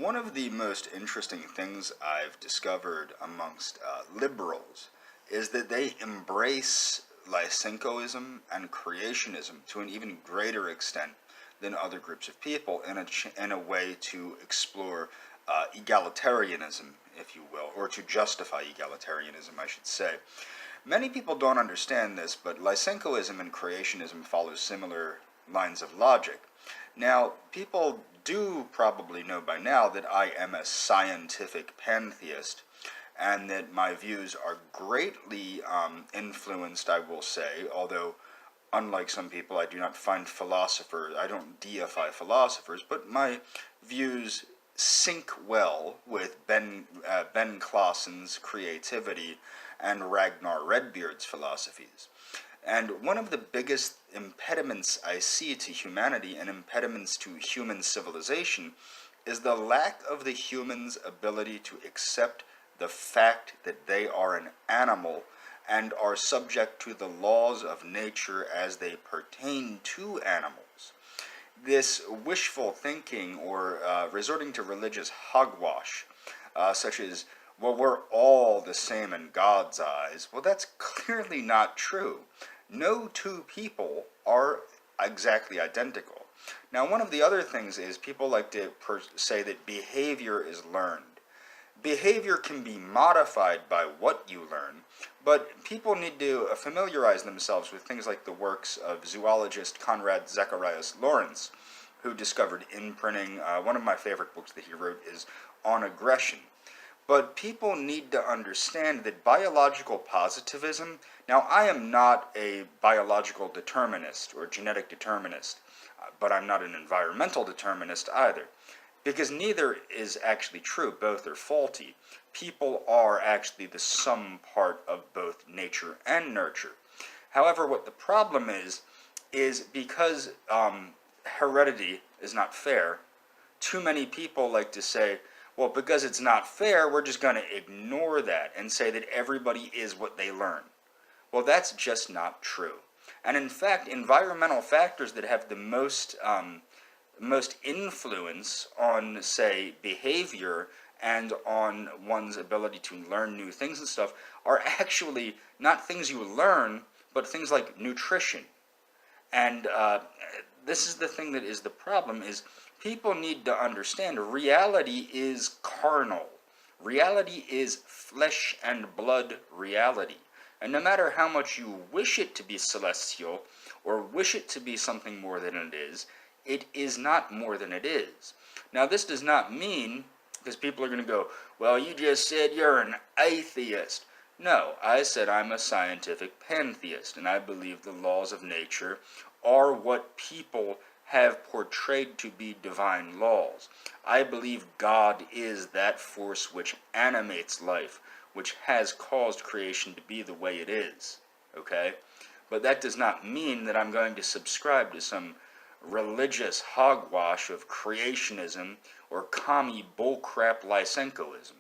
One of the most interesting things I've discovered amongst liberals is that they embrace Lysenkoism and creationism to an even greater extent than other groups of people in a way to explore egalitarianism, if you will, or to justify egalitarianism, I should say. Many people don't understand this, but Lysenkoism and creationism follow similar lines of logic. Now, people do probably know by now that I am a scientific pantheist, and that my views are greatly influenced, I will say, although unlike some people, I do not find philosophers, I don't deify philosophers, but my views sync well with Ben Clausen's creativity and Ragnar Redbeard's philosophies. And one of the biggest impediments I see to humanity and impediments to human civilization is the lack of the human's ability to accept the fact that they are an animal and are subject to the laws of nature as they pertain to animals. This wishful thinking or resorting to religious hogwash, such as, well, we're all the same in God's eyes, well, that's clearly not true. No two people are exactly identical. Now, one of the other things is people like to say that behavior is learned. Behavior can be modified by what you learn, but people need to familiarize themselves with things like the works of zoologist Conrad Zacharias Lawrence, who discovered imprinting. One of my favorite books that he wrote is On Aggression. But people need to understand that biological positivism, now I am not a biological determinist or genetic determinist, but I'm not an environmental determinist either. Because neither is actually true, both are faulty. People are actually the sum part of both nature and nurture. However, what the problem is because heredity is not fair, too many people like to say, well, because it's not fair, we're just going to ignore that and say that everybody is what they learn. Well, that's just not true. And in fact, environmental factors that have the most influence on, say, behavior and on one's ability to learn new things and stuff are actually not things you learn, but things like nutrition. And this is the thing that is the problem, is people need to understand reality is carnal. Reality is flesh and blood reality. And no matter how much you wish it to be celestial or wish it to be something more than it is not more than it is. Now, this does not mean, because people are going to go, well, you just said you're an atheist. No, I said I'm a scientific pantheist, and I believe the laws of nature are what people have portrayed to be divine laws. I believe God is that force which animates life, which has caused creation to be the way it is. Okay? But that does not mean that I'm going to subscribe to some religious hogwash of creationism or commie bullcrap Lysenkoism.